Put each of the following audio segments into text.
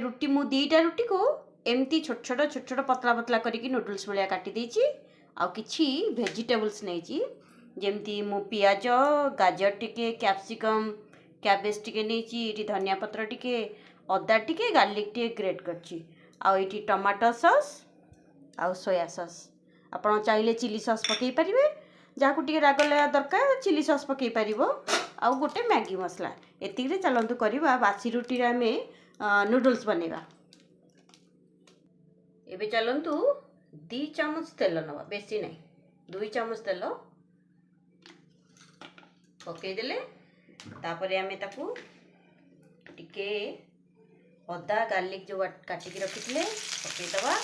रुटी मु दीटा रुटी को एमती छोट छोट पतला पतला करके नूडल्स भाया काटी देछि आउ किछि वेजिटेबल्स नहीं जमती मु पियाज गाजर टिके कैप्सिकम कैबेज टिके नहीं धनिया पत्र टिके अदा टिके गार्लिक टिके ग्रेट करछि आउ एटी टमाटो सॉस आउ सोया सॉस आपण चाहिए चिली सॉस पकई पारिबे जहाँ को राग लगा दरकार चिली सॉस पकई पारिबो आउ गोटे मैगी मसला एतिक चलतु करवा बासी रुटी रे आमे नूडल्स बनेगा। एबे चलतु 2 चामच तेल नवा बेसी नहीं 2 चामच तेल पकईदेले तापर आमे ताकू टिके अदा गार्लिक जो काटिकी रखी पकईदवा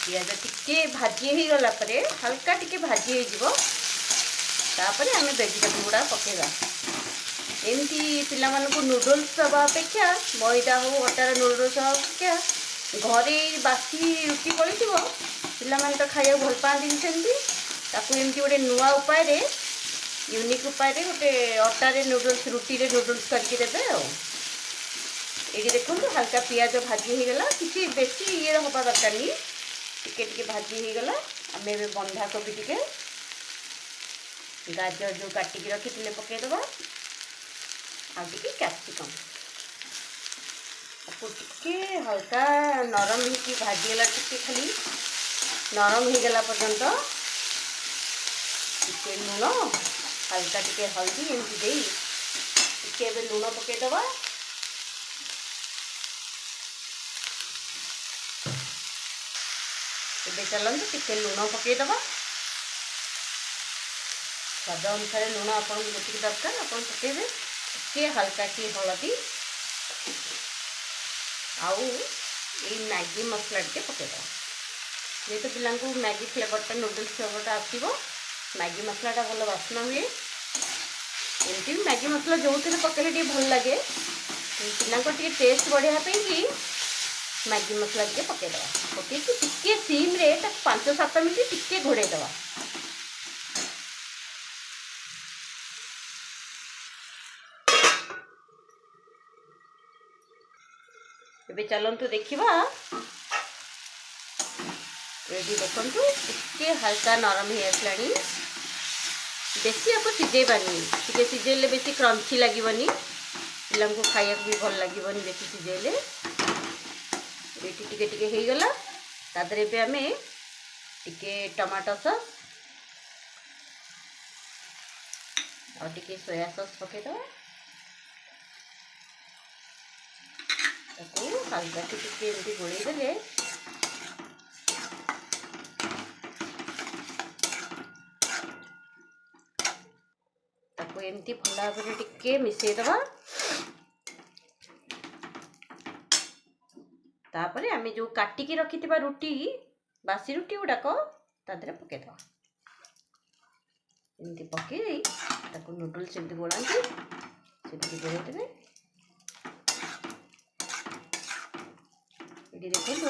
पियाज टिके भाजी हो गला परे हल्का टिके भाजी हो तापर आम वेजिटेबल गुड़ा पकेगा एमती पिला मानकु नूडल्स दवा अपेक्षा मैदा हो अटार नूडल्स अपेक्षा घरे बासी रुटी पड़ी थी पिला मान तो खाया भल पाती सेमती ताकू एमती गोटे नुआ उपाय रे यूनिक उपाय रे गोटे अटारे नूडल्स रुटी रे नूडल्स करके देबे आ ये देखो हल्का पियाज भाजी हो गला किसी बेसी ये हवा दरकार नहीं टिके टिके भाजी हो गला आम ए बंधा कोबी टिके गाजर जो काटिकी रखी पकईदबा आ कैप्सिकम आपको टिके हल्का नरम ही भाजीगला टिके खाली नरम हो गला पर्यंत टिके लुण हल्का टिके हल्दी एमती दे टिके लुण पकईदबा एबे चलते टिके लुण पकईदबा स्वाद अनुसार लुण आपन जी दरकार आप पकईबे टिके हल्का की हलदी आउ ये मैगी मसला टिके पकईदबा जेहेतु पिला मैगी फ्लेवरटा नूडल्स फ्लेवरटा आसो मैगी मसलाटा भल बास्ना हुए एमती मैगी मसला जो थे पकड़े भल लगे पिला टेस्ट बढ़ापी कि मैगी मसला टे पकईदबा पकई टिके सीम रे 5-7 मिनट टिके घोड़ेदबा एबे चलतु देखा ये देखु टिके हल्का नरम हो आसला बेसी आपको सिझेबानी टिके सिझेले बेसी क्रंची लगनी पिला खाया भी भल लगनी बेसी सिझेले ये टिके टिके हो गला तादरे पे आमे टिके टमाटो सॉस और टिके सोया सॉस पकईदबा ताकू हल्का टिके एमती गोलई देले ताकू एमती भल भाव टिके मिसईदबा तापर आम जो काटिकी रखि रुटी बासी रुटी गुड़ाक तादे पकईदबा एमती पकई ताकू नूडल्स एमती गोलांती से गोलईदेवे ये देखो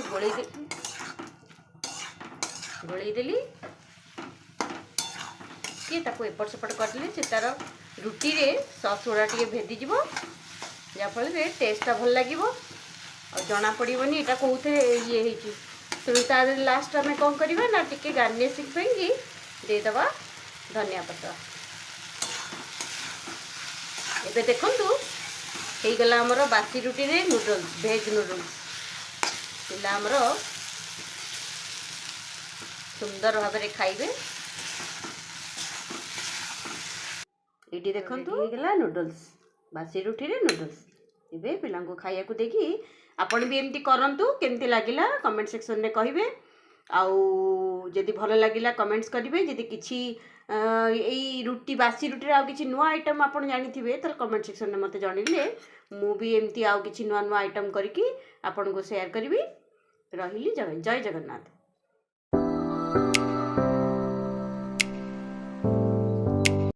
गोलईदेली कि एपट सेपट करदेली से तार रुटी रे सॉस गुड़ा टे भेदीज जहाँफल टेस्टा भल लगे और जना पड़ोनी यहाँ कौन ये तेणु तार लास्ट आम कौन करवा ना टिके गार्निशिंग देदबा धनिया पत्र एबे देखंतु हो गला हमर बासी रुटी रे नूडल्स भेज नूडल्स पिला हमर सुंदर भाव में खाइबे ये देखंतु हो गला नूडल्स बासी रुटी रे नूडल्स एबे पिला को खाया को देखी आपण भी एमती करंतु केमती लागिला कमेंट सेक्शन में कहिबे आउ जदि भल लगिला कमेंट्स करेंगे जदि किसी यही रुटी बासी रुटी आउ किसी नुआ आइटम आपन जानिथिबे तो कमेंट सेक्शन में मते जणिले मु भी एमती आउ किसी नुआ नुआ आइटम करके आपन को शेयर करी रही जय जगन्नाथ।